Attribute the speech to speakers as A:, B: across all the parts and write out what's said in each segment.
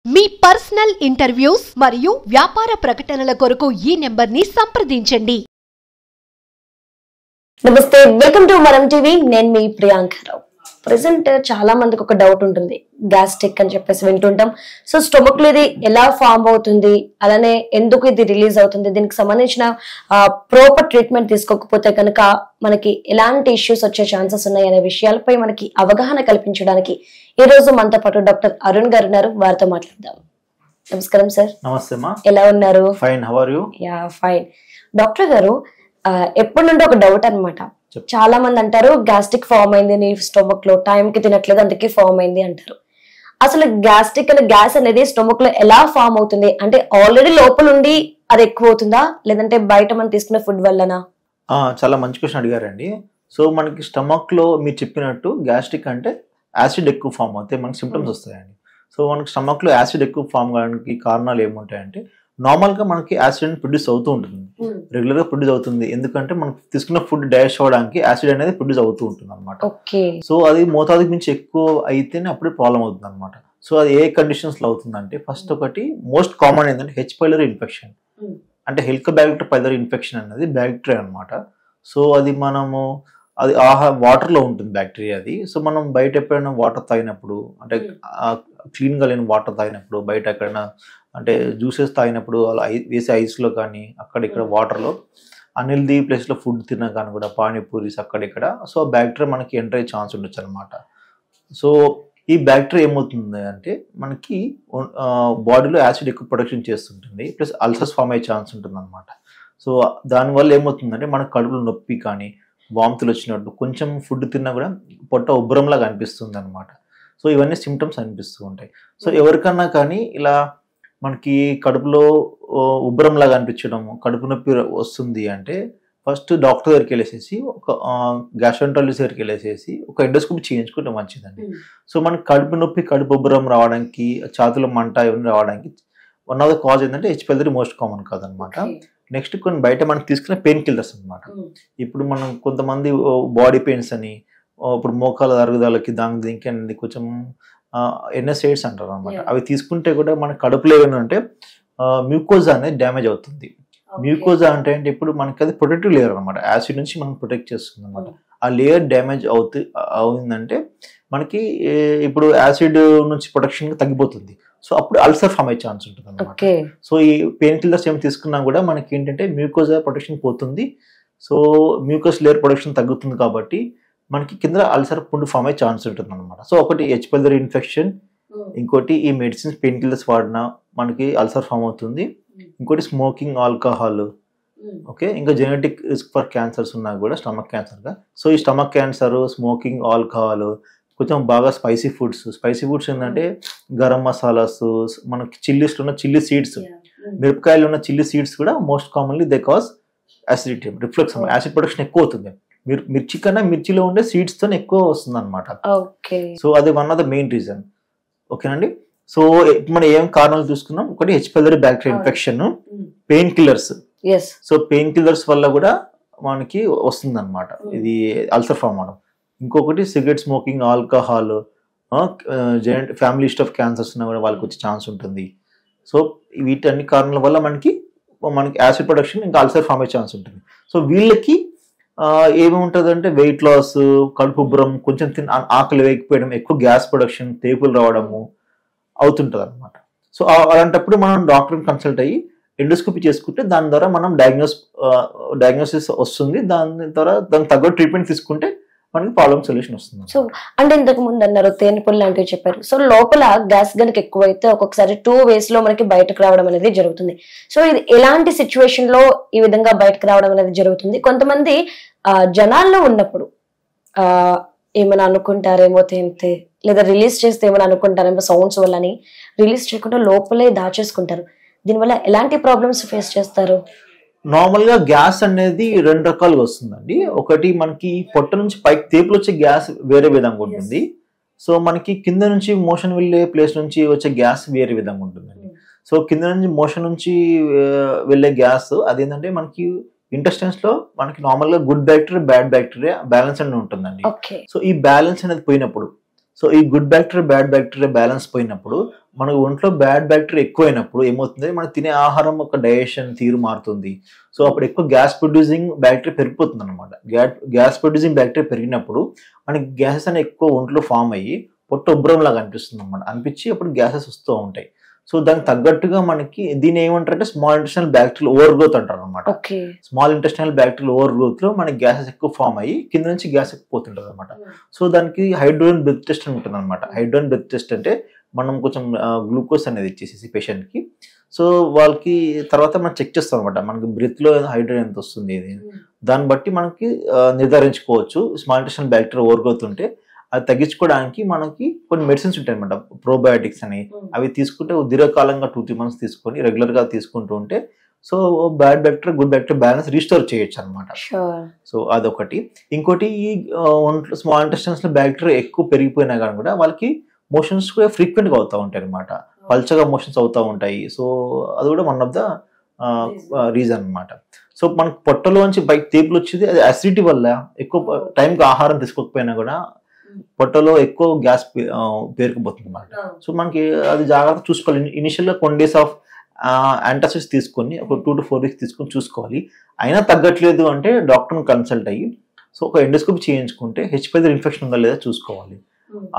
A: మీ personal interviews మరియు వ్యాపార ప్రకటనల కొరకు ఈ నెంబర్ని సంప్రదించండి.
B: నమస్తే, వెల్కమ్ టు మనం టీవీ. నేను మీ ప్రియాంకరావు. ప్రెసెంట్ చాలా మందికి ఒక డౌట్ ఉంటుంది, గ్యాస్ట్రిక్ అని చెప్పేసి వింటుంటాం. సో స్టొమక్ లో ఇది ఎలా ఫామ్ అవుతుంది, అలానే ఎందుకు ఇది రిలీజ్ అవుతుంది, దీనికి సంబంధించిన ప్రాపర్ ట్రీట్మెంట్ తీసుకోకపోతే కనుక మనకి ఎలాంటి ఇష్యూస్ వచ్చే ఛాన్సెస్ ఉన్నాయి అనే విషయాలపై మనకి అవగాహన కల్పించడానికి ఈ రోజు మనతో పాటు డాక్టర్ అరుణ్ గారు ఉన్నారు. వారితో మాట్లాడదాం. నమస్కారం సార్.
C: నమస్తే మా.
B: ఎలా ఉన్నారు?
C: Fine, how are you?
B: Yeah fine. Doctor గారు, ఎప్పటి నుండి ఒక డౌట్ అన్నమాట. చాలా మంది అంటారు గ్యాస్ట్రిక్ ఫామ్ అయింది నీ స్టొమక్ లో, టైం కి తినట్లేదు అందుకే ఫామ్ అయింది అంటారు. అసలు గ్యాస్ట్రిక్ అనే గ్యాస్ అనేది స్టొమక్ లో ఎలా ఫామ్ అవుతుంది? అంటే ఆల్రెడీ లోపల ఉండి అది ఎక్కువ అవుతుందా, లేదంటే బయట మనం తీసుకునే ఫుడ్ వల్లనా?
C: చాలా మంచి క్వశ్చన్ అడిగారండి. సో మనకి స్టమక్ లో మీరు చెప్పినట్టు గ్యాస్ట్రిక్ అంటే యాసిడ్ ఎక్కువ ఫామ్ అవుతాయి, మనకి సిమ్టమ్స్ వస్తాయండి. సో మనకి స్టమక్ లో యాసిడ్ ఎక్కువ ఫామ్ కావడానికి కారణాలు ఏముంటాయంటే, నార్మల్ గా మనకి యాసిడ్ ప్రొడ్యూస్ అవుతూ ఉంటుంది, రెగ్యులర్ గా ప్రొడ్యూస్ అవుతుంది. ఎందుకంటే మనకి తీసుకున్న ఫుడ్ డైజెస్ట్ అవ్వడానికి యాసిడ్ అనేది ప్రొడ్యూస్ అవుతూ ఉంటుంది అనమాట. సో అది మోతాదుకి మించి ఎక్కువ అయితేనే అప్పుడే ప్రాబ్లం అవుతుంది అనమాట. సో అది ఏ కండిషన్స్ లో అవుతుందంటే, ఫస్ట్ ఒకటి మోస్ట్ కామన్ ఏంటంటే హెచ్ పైలరీ ఇన్ఫెక్షన్. అంటే హెలికోబాక్టర్ పైలరీ ఇన్ఫెక్షన్ అనేది బ్యాక్టీరియా అనమాట. సో అది మనము అది వాటర్ లో ఉంటుంది బ్యాక్టీరియా అది. సో మనం బయట ఎప్పుడైనా వాటర్ తాగినప్పుడు, అంటే క్లీన్ గా లేని వాటర్ తాగినప్పుడు, బయట ఎక్కడైనా అంటే జ్యూసెస్ తాగినప్పుడు అలా వేసే ఐస్ లో కానీ అక్కడ ఇక్కడ వాటర్ లో అన్హెల్దీ ప్లేస్ లో ఫుడ్ తిన్నా కానీ కూడా, పానీపూరీస్ అక్కడిక్కడ, సో బ్యాక్టీరియా మనకి ఎంటర్ అయ్యే ఛాన్స్ ఉండొచ్చు అనమాట. సో ఈ బ్యాక్టీరియా ఏమవుతుంది అంటే మనకి బాడీలో యాసిడ్ ఎక్కువ ప్రొడక్షన్ చేస్తుంటుంది, ప్లస్ అల్సర్స్ ఫామ్ అయ్యే ఛాన్స్ ఉంటుంది అనమాట. సో దానివల్ల ఏమవుతుందంటే మనకు కడుపులో నొప్పి కానీ, వాంతులు వచ్చినట్టు, కొంచెం ఫుడ్ తిన్నా కూడా పొట్ట ఉబ్బరంలాగా అనిపిస్తుంది అనమాట. సో ఇవన్నీ సిమ్టమ్స్ అనిపిస్తూ ఉంటాయి. సో ఎవరికన్నా కానీ ఇలా మనకి కడుపులో ఉబ్బరంలాగా అనిపించడం, కడుపు నొప్పి వస్తుంది అంటే ఫస్ట్ డాక్టర్ దగ్గరికి వెళ్ళేసేసి, ఒక గ్యాస్ట్రోఎంటరాలజిస్ట్ దగ్గరికి వెళ్ళేసేసి ఒక ఎండోస్కోపీ చేయించుకుంటే మంచిదండి. సో మనకి కడుపు నొప్పి, కడుపు ఉబ్బరం రావడానికి, ఛాతీలో మంట ఇవన్నీ రావడానికి వన్ ఆఫ్ ద కాజ్ ఏంటంటే హెచ్ పైలరీ మోస్ట్ కామన్ కాదనమాట. నెక్స్ట్ కొన్ని బయట మనకి తీసుకునే పెయిన్ కిల్లర్స్ అనమాట. ఇప్పుడు మనం కొంతమంది బాడీ పెయిన్స్ అని, ఇప్పుడు మోకాల అరుగుదలకి దీనికి అనేది కొంచెం ఎన్ఎస్ఐడ్స్ అంటారు అనమాట. అవి తీసుకుంటే కూడా మన కడుపులో ఏమంటే మ్యూకోజా అనేది డ్యామేజ్ అవుతుంది. మ్యూకోజా అంటే ఇప్పుడు మనకి అది ప్రొటెక్టివ్ లేయర్ అనమాట, యాసిడ్ నుంచి మనం ప్రొటెక్ట్ చేస్తుంది అనమాట. ఆ లేయర్ డ్యామేజ్ అవుతుందంటే మనకి ఇప్పుడు యాసిడ్ నుంచి ప్రొటెక్షన్ తగ్గిపోతుంది. సో అప్పుడు అల్సర్ ఫామ్ అయ్యే ఛాన్స్ ఉంటుంది అనమాట. సో ఈ పెయిన్ కిల్లర్స్ ఏమి తీసుకున్నా కూడా మనకి ఏంటంటే మ్యూకోజా ప్రొటెక్షన్ పోతుంది. సో మ్యూకస్ లేయర్ ప్రొటెక్షన్ తగ్గుతుంది కాబట్టి మనకి కింద అల్సర్ పుండు ఫామ్ అయ్యే ఛాన్స్ ఉంటుంది అనమాట. సో ఒకటి హెచ్ పైలరీ ఇన్ఫెక్షన్, ఇంకోటి ఈ మెడిసిన్స్ పెయిన్ కిల్లర్స్ వాడినా మనకి అల్సర్ ఫామ్ అవుతుంది, ఇంకోటి స్మోకింగ్, ఆల్కహాల్, ఓకే, ఇంకా జెనెటిక్ రిస్క్ ఫర్ క్యాన్సర్స్ ఉన్నా కూడా స్టమక్ క్యాన్సర్గా. సో ఈ స్టమక్ క్యాన్సర్, స్మోకింగ్, ఆల్కహాల్, కొంచెం బాగా స్పైసీ ఫుడ్స్ ఏంటంటే గరం మసాలాస్, మనకి చిల్లీస్ ఉన్న చిల్లీ సీడ్స్, మిరపకాయలు ఉన్న చిల్లీ సీడ్స్ కూడా most commonly they cause acidity, reflux, acid production ఎక్కువ అవుతుంది. మిర్చి కన్నా మిర్చిలో ఉండే సీడ్స్ తో ఎక్కువ వస్తుంది అనమాట. సో అది one of the main reason. ఓకేనండి. సో మనం ఏం కారణాలు చూసుకున్నాం, ఒకటి H pylori bacteria infection, pain killers. So pain killers వల్ల కూడా మనకి వస్తుంది అనమాట ఇది అల్సర్ ఫామ్ అవడం. ఇంకొకటి cigarette smoking, alcohol, family history of cancers ఉన్నా కూడా వాళ్ళకి వచ్చే ఛాన్స్ ఉంటుంది. సో వీటన్ని కారణాల వల్ల మనకి యాసిడ్ ప్రొడక్షన్, ఇంకా అల్సర్ ఫామ్ అయ్యే ఛాన్స్ ఉంటుంది. సో వీళ్ళకి ఏముంటుంది అంటే వెయిట్ లాస్, కడుపు ఉబ్బరం, కొంచెం ఆకలి వేయకపోవడం, ఎక్కువ గ్యాస్ ప్రొడక్షన్, తేపులు రావడము అవుతుంటుంది అనమాట. సో అలాంటప్పుడు మనం డాక్టర్ని కన్సల్ట్ అయ్యి ఎండోస్కోపీ చేసుకుంటే దాని ద్వారా మనం డయాగ్నోసిస్ వస్తుంది. దాని ద్వారా దానికి తగ్గ ట్రీట్మెంట్ తీసుకుంటే మనకి ప్రాబ్లమ్ సొల్యూషన్ వస్తుంది.
B: సో అంటే ఇంతకు ముందు అన్నారు తేనెపూలు లాంటివి చెప్పారు. సో లోపల గ్యాస్ గనుక ఎక్కువైతే ఒక్కొక్కసారి 2 ways లో మనకి బయటకు రావడం అనేది జరుగుతుంది. సో ఇది ఎలాంటి సిచ్యువేషన్ లో ఈ విధంగా బయటకు రావడం అనేది జరుగుతుంది? కొంతమంది జనాల్లో ఉన్నప్పుడు ఏమైనా అనుకుంటారేమో తింటే, లేదా రిలీజ్ చేస్తే ఏమైనా అనుకుంటారేమో సౌండ్స్ వల్లని రిలీజ్ చేయకుండా లోపలే దాచేసుకుంటారు. దీనివల్ల ఎలాంటి ప్రాబ్లమ్స్ ఫేస్ చేస్తారు?
C: నార్మల్ గా గ్యాస్ అనేది 2 రకాలుగా వస్తుందండి. ఒకటి మనకి పొట్ట నుంచి పైకి తేపులు వచ్చే గ్యాస్ వేరే విధంగా ఉంటుంది. సో మనకి కింద నుంచి మోషన్ వెళ్ళే ప్లేస్ నుంచి వచ్చే గ్యాస్ వేరే విధంగా ఉంటుందండి. సో కింద నుంచి మోషన్ నుంచి వెళ్ళే గ్యాస్ అదేంటంటే మనకి ఇంటెస్టైన్స్ లో మనకి నార్మల్ గా good bacteria, bad bacteria balance అనేది ఉంటుందండి. సో ఈ బ్యాలెన్స్ అనేది పోయినప్పుడు సో ఈ good bacteria bad bacteria balance పోయినప్పుడు మనకు ఒంట్లో బ్యాడ్ బ్యాక్టీరియా ఎక్కువైనప్పుడు ఏమవుతుంది, మనం తినే ఆహారం ఒక డైజెషన్ తీరు మారుతుంది. సో అప్పుడు ఎక్కువ గ్యాస్ ప్రొడ్యూసింగ్ బ్యాక్టీరియా పెరిగిపోతుంది అనమాట. గ్యాస్ ప్రొడ్యూసింగ్ బ్యాక్టీరియా పెరిగినప్పుడు మనకి గ్యాసెస్ అనేవి ఎక్కువ ఒంట్లో ఫామ్ అయ్యి పొట్ట ఉబ్బరం లాగా అనిపిస్తుంది అనమాట. అనిపించి అప్పుడు గ్యాసెస్ వస్తూ ఉంటాయి. సో దానికి తగ్గట్టుగా మనకి దీన్ని ఏమంటారంటే small intestinal bacterial over growth అంటారు అనమాట. Small intestinal bacterial over growth లో మనకి గ్యాసెస్ ఎక్కువ ఫామ్ అయ్యి కింద నుంచి గ్యాస్ ఎక్కువ పోతుంటది అనమాట. సో దానికి హైడ్రోజన్ బ్రెత్ టెస్ట్ అని ఉంటుంది అనమాట. హైడ్రోజన్ బ్రెత్ టెస్ట్ అంటే మనం కొంచెం గ్లూకోజ్ అనేది ఇచ్చేసి పేషెంట్ కి, సో వాళ్ళకి తర్వాత మనం చెక్ చేస్తాం అనమాట, మనకి బ్రెత్ లో హైడ్రోజన్ ఎంత వస్తుంది ఇది. దాన్ని బట్టి మనకి నిర్ధారించుకోవచ్చు small intestinal bacteria overgrowth ఉంటే. అది తగ్గించుకోవడానికి మనకి కొన్ని మెడిసిన్స్ ఉంటాయి అనమాట, ప్రోబయోటిక్స్ అని. అవి తీసుకుంటే దీర్ఘకాలంగా 2-3 months తీసుకొని రెగ్యులర్ గా తీసుకుంటూ ఉంటే so bad bacteria good bacteria balance restore చేయొచ్చు అనమాట. సో అదొకటి. ఇంకోటి ఈ ఒంట్లో స్మాల్ ఇంటెస్టైన్స్ లో బ్యాక్టీరియా ఎక్కువ పెరిగిపోయినా కానీ కూడా వాళ్ళకి మోషన్స్ కూడా ఫ్రీక్వెంట్ గా అవుతూ ఉంటాయి అనమాట, పల్చగా మోషన్స్ అవుతూ ఉంటాయి. సో అది కూడా వన్ ఆఫ్ ద రీజన్ అనమాట. సో మనకి పొట్టలోంచి బయట తేపులు వచ్చేది అది అసిడిటీ వల్ల. ఎక్కువ టైంకి ఆహారం తీసుకోకపోయినా కూడా పొట్టలో ఎక్కువ గ్యాస్ పేరుకుపోతుంది అనమాట. సో మనకి అది జాగ్రత్త చూసుకోవాలి. ఇనిషియల్ గా కొన్ని డేస్ ఆఫ్ యాంటాసిడ్స్ తీసుకొని ఒక 2 to 4 weeks తీసుకొని చూసుకోవాలి. అయినా తగ్గట్లేదు అంటే డాక్టర్ని కన్సల్ట్ అయ్యి సో ఒక ఎండోస్కోపీ చేయించుకుంటే హెచ్పైలరీ ఇన్ఫెక్షన్ ఉందా లేదా చూసుకోవాలి.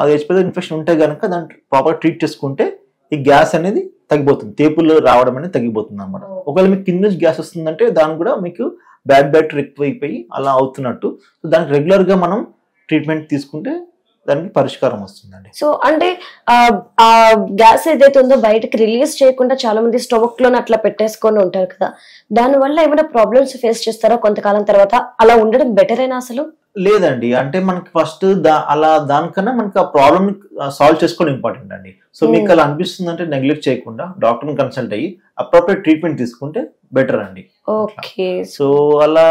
C: అది హెచ్పైలరీ ఇన్ఫెక్షన్ ఉంటే కనుక దాన్ని ప్రాపర్ ట్రీట్ చేసుకుంటే ఈ గ్యాస్ అనేది తగ్గిపోతుంది, తేపులు రావడం అనేది తగ్గిపోతుంది అనమాట. ఒకవేళ మీకు కింద నుంచి గ్యాస్ వస్తుందంటే దానికి కూడా మీకు బ్యాడ్ బ్యాక్టీరియా ఎక్కువైపోయి అలా అవుతున్నట్టు. సో దానికి రెగ్యులర్ గా మనం ట్రీట్మెంట్ తీసుకుంటే దానికి పరిష్కారం వస్తుందండి.
B: సో అంటే ఆ గ్యాస్ ఏదైతే ఉందో బయటకి రిలీజ్ చేయకుండా చాలా మంది స్టమక్ లోనే అట్లా పెట్టేసుకొని ఉంటారు కదా, దాని వల్ల ఏమైనా ప్రాబ్లమ్స్ ఫేస్ చేస్తారా కొంతకాలం తర్వాత? అలా ఉండడం బెటర్ అయినా అసలు?
C: లేదండి, అంటే మనకి ఫస్ట్ అలా దానికన్నా మనకి ఆ ప్రాబ్లమ్ సాల్వ్ చేసుకోవడం ఇంపార్టెంట్ అండి. సో మీకు అలా అనిపిస్తుంది అంటే నెగ్లెక్ట్ చేయకుండా డాక్టర్ని కన్సల్ట్ అయ్యి అప్రోప్రియట్ ట్రీట్మెంట్ తీసుకుంటే బెటర్ అండి.
B: ఓకే.
C: సో అలా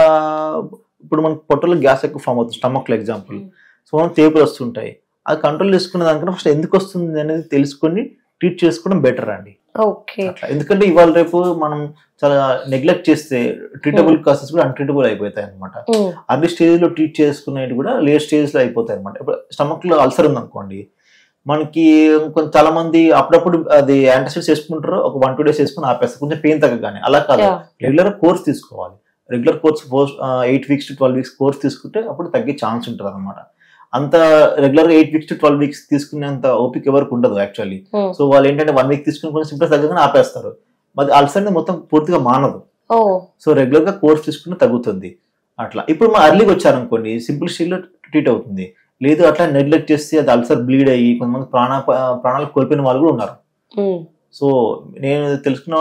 C: ఇప్పుడు మనకి పొట్టలో గ్యాస్ ఎక్కువ ఫామ్ అవుతుంది, స్టమక్ లో ఎగ్జాంపుల్. సో మనం తేపులు వస్తుంటాయి, అది కంట్రోల్ చేసుకునే దానికన్నా ఫస్ట్ ఎందుకు వస్తుంది అనేది తెలుసుకొని ట్రీట్ చేసుకోవడం బెటర్ అండి. ఎందుకంటే ఇవాళ రేపు మనం చాలా నెగ్లెక్ట్ చేస్తే ట్రీటబుల్ కాసెస్ కూడా అన్ట్రీటబుల్ అయిపోతాయి అనమాట. అర్లీ స్టేజ్ లో ట్రీట్ చేసుకునేవి కూడా లేట్ స్టేజ్ లో అయిపోతాయి అనమాట. ఇప్పుడు స్టమక్ లో అల్సర్ ఉంది అనుకోండి, మనకి చాలా మంది అప్పుడప్పుడు అది యాంటాసిడ్స్ వేసుకుంటారు, ఒక 1-2 days వేసుకుని ఆపేస్తారు కొంచెం పెయిన్ తగ్గగానే. అలా కాదు, రెగ్యులర్ కోర్స్ తీసుకోవాలి. Regular course 8 weeks to 12 weeks course తీసుకుంటే అప్పుడు తగ్గే ఛాన్స్ ఉంటుంది అనమాట. అంత రెగ్యులర్ గా 8 weeks to 12 weeks తీసుకునేంత ఓపిక ఎవరికి ఉండదు యాక్చువల్లీ. సో వాళ్ళు ఏంటంటే 1 week తీసుకుని కొంచెం సింప్టమ్స్ తగ్గగానే ఆపేస్తారు. మరి అల్సర్ మొత్తం పూర్తిగా మానదు. సో రెగ్యులర్ గా కోర్స్ తీసుకుని తగ్గుతుంది అట్లా. ఇప్పుడు మా అర్లీగా వచ్చారనుకోండి సింపుల్ స్టేజ్ లో ట్రీట్ అవుతుంది. లేదు అట్లా నెగ్లెక్ట్ చేస్తే అది అల్సర్ బ్లీడ్ అయ్యి కొంతమంది ప్రాణాలు కోల్పోయిన వాళ్ళు కూడా ఉన్నారు. సో నేను తెలుసుకున్న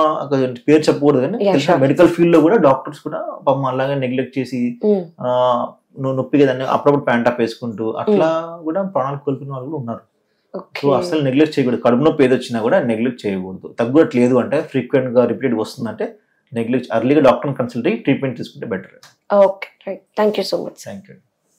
C: పేరు చెప్పకూడదు కానీ మెడికల్ ఫీల్డ్ లో కూడా డాక్టర్స్ కూడా పాపం అలాగే నెగ్లెక్ట్ చేసి నొప్పి కదండి అప్పుడప్పుడు ప్యాంటాప్ వేసుకుంటూ అట్లా కూడా ప్రాణాలు కోల్పోయిన వాళ్ళు కూడా ఉన్నారు. సో అసలు నెగ్లెక్ట్ చేయకూడదు. కడుపు నొప్పి ఏది వచ్చినా కూడా నెగ్లెక్ట్ చేయకూడదు. తగ్గట్లేదు అంటే ఫ్రీక్వెంట్ గా రిపీటెడ్ వస్తుందంటే నెగ్లెక్ట్ అర్లీగా డాక్టర్ని కన్సల్ట్ అయ్యి ట్రీట్మెంట్ తీసుకుంటే better.
B: Okay, right. Thank you so much.
C: Thank you.